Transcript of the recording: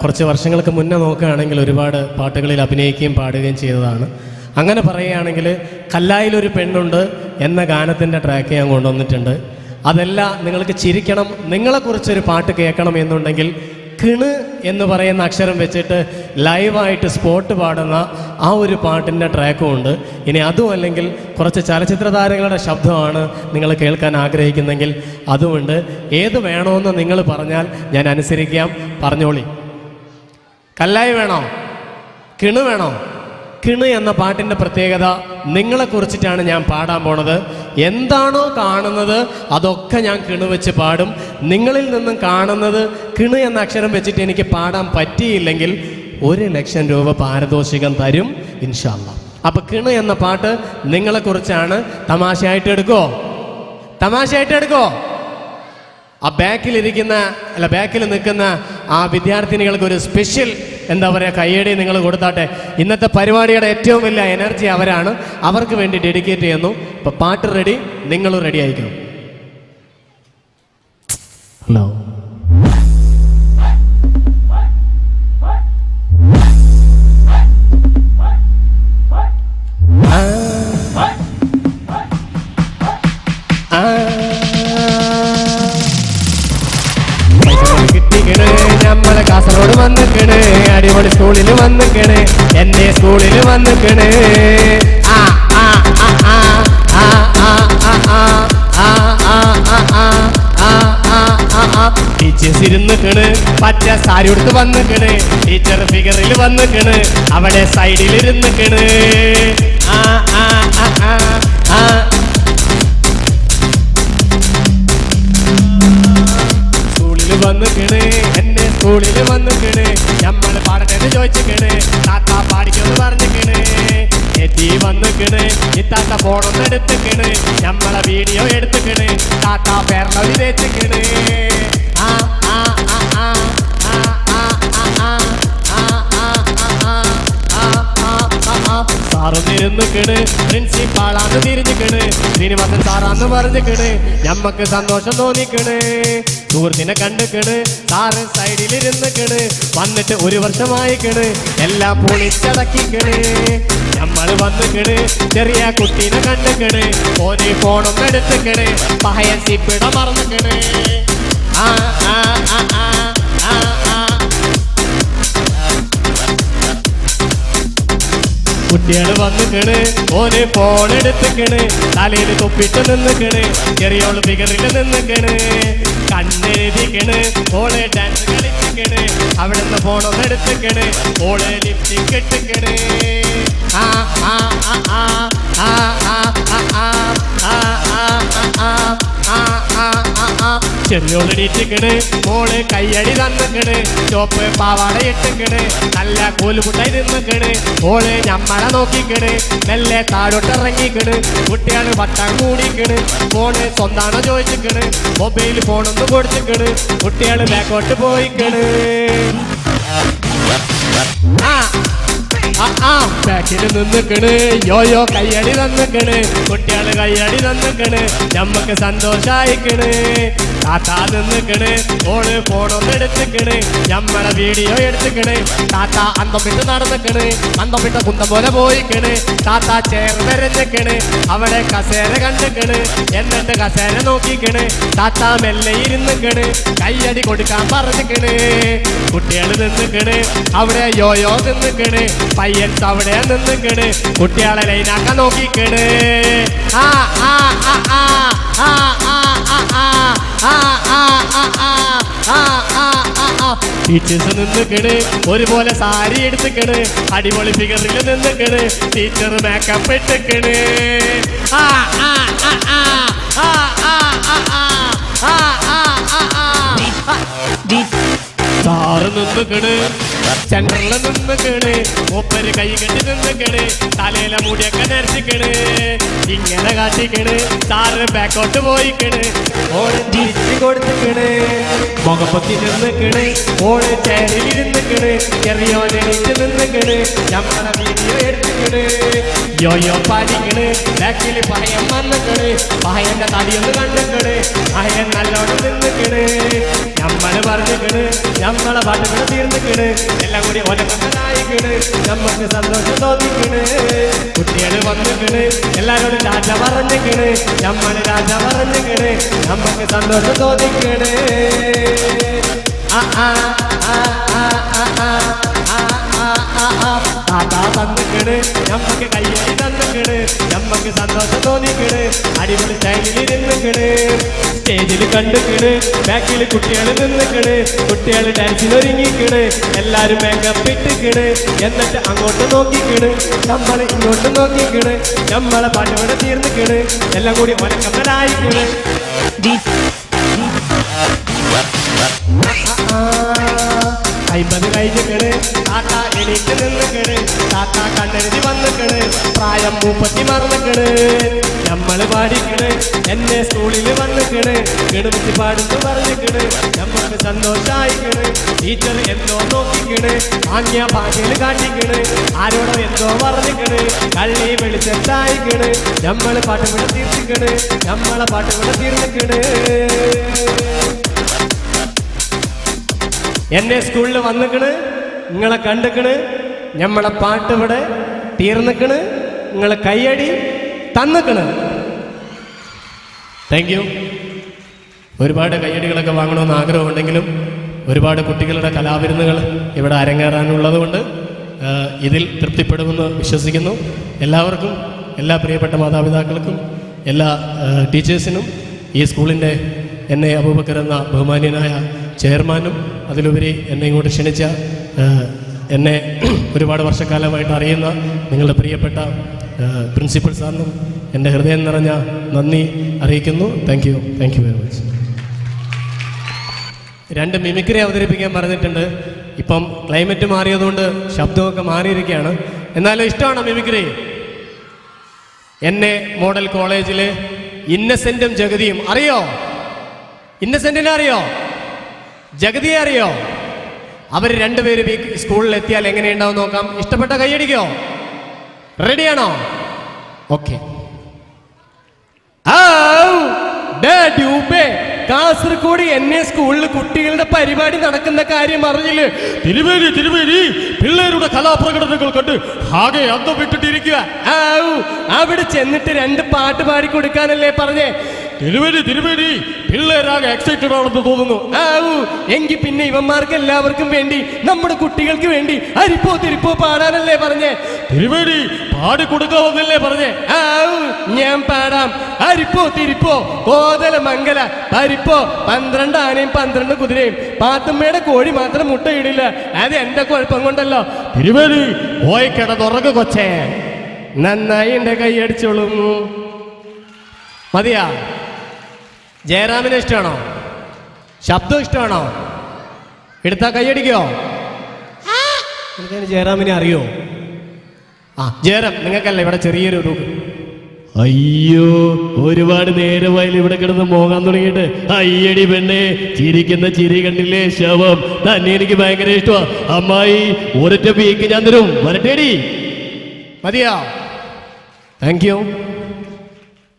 കുറച്ച് വർഷങ്ങൾക്ക് മുന്നേ നോക്കുകയാണെങ്കിൽ ഒരുപാട് പാട്ടുകളിൽ അഭിനയിക്കുകയും പാടുകയും ചെയ്തതാണ്. അങ്ങനെ പറയുകയാണെങ്കിൽ കല്ലായിലൊരു പെണ്ണുണ്ട് എന്ന ഗാനത്തിൻ്റെ ട്രാക്ക് ഞാൻ കൊണ്ടുവന്നിട്ടുണ്ട്. അതല്ല നിങ്ങൾക്ക് ചിരിക്കണം, നിങ്ങളെക്കുറിച്ചൊരു പാട്ട് കേൾക്കണം എന്നുണ്ടെങ്കിൽ കിണ് എന്ന് പറയുന്ന അക്ഷരം വെച്ചിട്ട് ലൈവായിട്ട് സ്പോട്ട് പാടുന്ന ആ ഒരു പാട്ടിൻ്റെ ട്രാക്കും ഉണ്ട്. ഇനി അതും അല്ലെങ്കിൽ കുറച്ച് ചലച്ചിത്ര താരങ്ങളുടെ ശബ്ദമാണ് നിങ്ങൾ കേൾക്കാൻ ആഗ്രഹിക്കുന്നെങ്കിൽ അതുമുണ്ട്. ഏത് വേണമെന്ന് നിങ്ങൾ പറഞ്ഞാൽ ഞാൻ അനുസരിക്കാം. പറഞ്ഞോളി. കല്ലായി വേണോ? കിണ് വേണോ? കിണ് എന്ന പാട്ടിൻ്റെ പ്രത്യേകത നിങ്ങളെക്കുറിച്ചിട്ടാണ് ഞാൻ പാടാൻ പോണത്. എന്താണോ കാണുന്നത് അതൊക്കെ ഞാൻ കിണ് വെച്ച് പാടും. നിങ്ങളിൽ നിന്നും കാണുന്നത് കിണ് എന്ന അക്ഷരം വെച്ചിട്ട് എനിക്ക് പാടാൻ പറ്റിയില്ലെങ്കിൽ 1,00,000 രൂപ പാരിതോഷികം തരും ഇൻഷാ അല്ലാഹ്. അപ്പം കിണ് എന്ന പാട്ട് നിങ്ങളെക്കുറിച്ചാണ്. തമാശയായിട്ട് എടുക്കോ? തമാശയായിട്ട് എടുക്കോ? ആ ബാക്കിൽ നിൽക്കുന്ന ആ വിദ്യാർത്ഥിനികൾക്ക് ഒരു സ്പെഷ്യൽ എന്താ പറയുക കയ്യടി നിങ്ങൾ കൊടുത്താട്ടെ. ഇന്നത്തെ പരിപാടിയുടെ ഏറ്റവും വലിയ എനർജി അവരാണ്. അവർക്ക് വേണ്ടി ഡെഡിക്കേറ്റ് ചെയ്യുന്നു. അപ്പോൾ പാട്ട് റെഡി, നിങ്ങളും റെഡി ആയിരിക്കണം. ഹലോ. നമ്മളെ കാസർഗോഡ് വന്നിക്കണ്, അടിപൊളി സ്കൂളിൽ വന്നിക്കണ്, എന്നെ സ്കൂളിൽ വന്നിക്കണ്. ടീച്ചേഴ്സ് ഇരുന്നിക്കണ്, പച്ച സാരി ഉടുത്ത് വന്നിക്കണ്, ടീച്ചർ ഫിഗറിൽ വന്നിക്കണ്, അവിടെ സൈഡിൽ ഇരുന്നിക്കണ്. വന്നിക്കണ്, എന്നെ സ്കൂളിൽ വന്നിക്കണ്, നമ്മള് പാടട്ടെന്ന് ചോദിച്ചിക്കണ്, താത്ത പാടിക്കൊന്ന് പറഞ്ഞിക്കണ്. എത്തി വന്നിക്കണ്, ഇത്താത്ത ഫോണൊന്ന് എടുത്തിക്കണ്, നമ്മളെ വീഡിയോ എടുത്തിക്കണ്, താത്ത പേർലവി തേച്ചിക്കണ്. സാറൊന്നിരുന്നിക്കണ്, പ്രിൻസിപ്പാളാന്ന് തിരിഞ്ഞിക്കണ്, ശ്രീനിവാസൻ സാറാന്ന് പറഞ്ഞിക്കണ്, ഞമ്മക്ക് സന്തോഷം തോന്നിക്കണ്. സുഹൃത്തിനെ കണ്ടിക്കണ്, സാറ് സൈഡിലിരുന്നിക്കണ്, വന്നിട്ട് 1 വർഷമായിക്കണ്, എല്ലാം പൊളിച്ചടക്കിക്കണ്. നമ്മൾ വന്നിക്കണ്, ചെറിയ കുട്ടീനെ കണ്ടിക്കണ്, ഓന് ഫോണൊന്നും എടുത്തിക്കണ്, പഹയൻ സിപ്പിട മറന്നിക്കണ്. കുട്ടികള് വന്നിക്കണ്, ഓന് ഫോൺ എടുത്തിക്കണ്, തലയിൽ തൊപ്പിട്ട് നിന്നിക്കണ്, ചെറിയോള് ഫിഗറിൽ നിന്നിക്കണ്, കണ്ണെഴുതിക്കണ്, ഓള് ഡാൻസ് കളിച്ചിക്കണ്, അവിടുന്ന് ഫോണൊന്ന് എടുത്തിക്കണ്, ഓള് ലിപ്സ്റ്റിക് ഇട്ടിക്കണ്. ചെറിയോള് ഇടിച്ചിക്കണ്, മോള് കയ്യടി തന്നിക്കണ്, ചോപ്പ് പാവാട ഇട്ടിക്കണ്, നല്ല കോലുമുട്ടായി നിന്നിക്കണ്, ഓള് ഞമ്മളെ നോക്കിക്കണ്, മെല്ലെ താഴോട്ടിറങ്ങിക്കണ്, കുട്ടികള് വട്ടം കൂടിക്കണ്, ഫോണ് സ്വന്താണോ ചോദിച്ചിക്കണ്, മൊബൈൽ ഫോണൊന്ന് കൊടുത്തിക്കണ്, കുട്ടികള് ബാക്കോട്ട് പോയിക്കണ്. ബാക്കിൽ നിന്നിക്കണ്, യോയോ കയ്യടി തന്നിക്കണ്, കുട്ടികള് കയ്യടി തന്നിക്കണ്, ഞമ്മക്ക് സന്തോഷായിക്കണ്. താത്ത നിന്നിക്കണ്, ഓള് ഫോണൊന്ന് എടുത്തിക്കണ്, ഞമ്മളെ വീഡിയോ എടുത്തിക്കണ്, താത്ത അന്തം വിട്ട് നടന്നിക്കണ്, അന്തം വിട്ട കുന്തം പോലെ പോയിക്കണ്, താത്ത ചേർ നിറഞ്ഞിക്കണ്, അവിടെ കസേര കണ്ടിക്കണ്, എന്നിട്ട് കസേര നോക്കിക്കണ്, താത്ത മെല്ലെ ഇരുന്നിക്കണ്, കയ്യടി കൊടുക്കാൻ പറഞ്ഞിക്കണ്. കുട്ടികള് നിന്നിക്കണ്, അവിടെ യോയോ നിന്നിക്കണ്, പയ്യൻസ് അവിടെ നിന്നിക്കണ്, കുട്ടികളെ ലൈനാക്കാൻ നോക്കിക്കണ്. ടീച്ചേഴ്സ് നിന്നിക്കണ്, ഒരുപോലെ സാരി എടുത്തിക്കണ്, അടിപൊളി ഫിഗറിൽ നിന്നിക്കണ്, ടീച്ചർ മേക്കപ്പ് ഇട്ടിക്കണ്. സാറ് നിന്നിക്കണ്, സെന്ററിൽ നിന്നിക്കണ് മൂപ്പര് കൈ കെട്ടി നിന്നിക്കണ് തലയിലെ മുടിയൊക്കെ നരച്ചിക്കണ് ഇങ്ങനെ കാട്ടിക്കണ് സാറ് ബാക്കോട്ട് പോയിക്കണ് ഓള് തിരിച്ചു കൊടുത്തിക്കണ് മുഖപ്പൊത്തി നിന്നിക്കണ് ഓള് ചേരിലിരുന്നിക്കണ് ചെറിയോനെണീറ്റ് നിന്നിക്കണ് നമ്മളെ വീഡിയോ എടുത്തിക്കണ് യോയോ പാടിക്കണ് ബാക്കിൽ പഹയൻ വന്നിക്കണ് പഹയന്റെ തടിയൊന്ന് കണ്ടിക്കണ് പഹയൻ നല്ലോണം നിന്നിക്കണ് നമ്മള് പറഞ്ഞിക്കണ് നമ്മളെ പാട്ടുകൾ തീർന്നിക്കണ് എല്ലാം കൂടി ഒലക്കനായിക്കണ് നമുക്ക് സന്തോഷം തോന്നിക്കണ് കുട്ടികള് വന്നിക്കണ് എല്ലാരോടും രാജ പറഞ്ഞിക്കണ് നമ്മള് രാജ പറഞ്ഞിക്കണ് നമുക്ക് സന്തോഷം തോന്നിക്കണ് താത്താ തന്നിക്കണ് നമ്മക്ക് കയ്യടി തന്നിക്കണ് നമ്മക്ക് സന്തോഷം തോന്നിക്കണ് അടിപൊളി സ്റ്റൈലിലിരുന്നിക്കണ് സ്റ്റേജിൽ കണ്ടിക്കണ് ബാക്കിൽ കുട്ടികൾ നിന്നിക്കണ് കുട്ടികൾ ഡാൻസിനൊരുങ്ങിക്കണ് എല്ലാരും മേക്കപ്പ് ഇട്ടിക്കണ് എന്നിട്ട് അങ്ങോട്ട് നോക്കിക്കണ് നമ്മൾ ഇങ്ങോട്ട് നോക്കിക്കണ് നമ്മളെ പാട്ടുകൂടെ തീർന്നിക്കണ് എല്ലാം കൂടി ഒലക്കമ്മലായിക്കണ് അയ്മ്പത് കഴിഞ്ഞിക്കണ് താത്ത എണീറ്റ് നിന്നിക്കണ് താത്ത കണ്ണെഴുതി വന്നിക്കണ് പ്രായം 30 മറന്നിക്കണ് നമ്മള് പാടിക്കണ് എന്നെ സ്കൂളിൽ വന്നിക്കണ് ഗണപതി പാടുന്നു പറഞ്ഞിക്കണ് നമ്മക്ക് സന്തോഷായിക്കണ് ടീച്ചർ എന്തോ നോക്കിക്കണ് ആംഗ്യ ഭാഷയിൽ കാട്ടിക്കണ് ആരോടോ എന്തോ പറഞ്ഞിക്കണ് കള്ളി വെളിച്ചെത്തായിക്കണ് നമ്മള് പാട്ടുകൂടെ തീർത്തിക്കണ് നമ്മളെ പാട്ടുകൂടെ തീർന്നിക്കണ് എന്നെ സ്കൂളിൽ വന്നിക്കണ് നിങ്ങളെ കണ്ടിക്കണ് നമ്മളെ പാട്ട് ഇവിടെ തീർന്നിക്കണ് നിങ്ങളെ കയ്യടി തന്നിക്കണ് താങ്ക് യു. ഒരുപാട് കയ്യടികളൊക്കെ വാങ്ങണമെന്ന് ആഗ്രഹമുണ്ടെങ്കിലും ഒരുപാട് കുട്ടികളുടെ കലാവിരുന്നുകൾ ഇവിടെ അരങ്ങേറാനുള്ളത് കൊണ്ട് ഇതിൽ തൃപ്തിപ്പെടുമെന്ന് വിശ്വസിക്കുന്നു. എല്ലാവർക്കും, എല്ലാ പ്രിയപ്പെട്ട മാതാപിതാക്കൾക്കും, എല്ലാ ടീച്ചേഴ്സിനും, ഈ സ്കൂളിൻ്റെ എന്നെ അബൂബക്കർ എന്ന ബഹുമാന്യനായ ചെയർമാനും അതിലുപരി എന്നെ ഇങ്ങോട്ട് ക്ഷണിച്ച എന്നെ ഒരുപാട് വർഷക്കാലമായിട്ട് അറിയുന്ന നിങ്ങളുടെ പ്രിയപ്പെട്ട പ്രിൻസിപ്പൽ സാറിനും എൻ്റെ ഹൃദയം നിറഞ്ഞ നന്ദി അറിയിക്കുന്നു. Thank you very much. 2 mimicry അവതരിപ്പിക്കാൻ പറഞ്ഞിട്ടുണ്ട്. ഇപ്പം ക്ലൈമറ്റ് മാറിയതുകൊണ്ട് ശബ്ദമൊക്കെ മാറിയിരിക്കുകയാണ്. എന്നാലും ഇഷ്ടമാണോ മിമിക്രി? എന്നെ മോഡൽ കോളേജിൽ ഇന്നസെൻറ്റും ജഗതിയും അറിയോ? ഇന്നസെൻറ്റിനെ അറിയോ? ജഗതിയെ അറിയോ? അവർ 2 പേരും ഈ സ്കൂളിൽ എത്തിയാൽ എങ്ങനെയുണ്ടാവും നോക്കാം. ഇഷ്ടപ്പെട്ട കൈയടിക്കോ? റെഡിയാണോ? ഓക്കെ. കാസർഗോഡ് എന്നെ സ്കൂളിൽ കുട്ടികളുടെ പരിപാടി നടക്കുന്ന കാര്യം അറിഞ്ഞില്ലേ? തിരുവേരി പിള്ളേരുടെ കലാപ്രകടനങ്ങൾ കണ്ട് ആകെ അന്തം വിട്ടിട്ടിരിക്കുക. അവിടെ ചെന്നിട്ട് 2 പാട്ട് പാടി കൊടുക്കാനല്ലേ പറഞ്ഞേ? തിരുവേരി പിള്ളേരാകെ എക്സൈറ്റഡ് ആണെന്ന് തോന്നുന്നു. എങ്കിൽ പിന്നെ ഇവന്മാർക്ക് എല്ലാവർക്കും വേണ്ടി, നമ്മുടെ കുട്ടികൾക്ക് വേണ്ടി അരിപ്പോ തിരിപ്പോ പാടാനല്ലേ പറഞ്ഞേ? തിരുവേരി പാടി കൊടുക്കാമെന്നല്ലേ പറഞ്ഞേ? ഞാൻ പാടാം. അരിപ്പോ തിരിപ്പോ കോതല മംഗല പരിപ്പോ 12 ആനയും 12 കുതിരയും പാത്തുമ്മയുടെ കോഴി മാത്രം മുട്ടയിടില്ല. അത് എന്റെ കുഴപ്പം കൊണ്ടല്ലോ. തിരുവേരി പോയി കിടന്നുറങ്ങ കൊച്ചേ. നന്നായി എന്റെ കൈയടിച്ചോളും. മതിയാ? ജയറാമിനെ ഇഷ്ടമാണോ? ശബ്ദം ഇഷ്ടമാണോ? എടുത്താ കൈയടിക്കോ? എനിക്ക് ജയറാമിനെ അറിയോ? ജയറാം നിങ്ങൾക്കല്ല ഇവിടെ ചെറിയൊരു രൂപ. അയ്യോ, ഒരുപാട് നേരമായാലും ഇവിടെ കിടന്ന് മോങ്ങാൻ തുടങ്ങിയിട്ട്. അയ്യടി പെണ്ണെ, ചിരിക്കുന്ന ചിരി കണ്ടില്ലേ? ശവം തന്നെ എനിക്ക് ഭയങ്കര ഇഷ്ടമാ. അമ്മായി ഒരൊറ്റ പീക്ക് ഞാൻ തരും. വരട്ടേടി. മതിയോ? Thank you.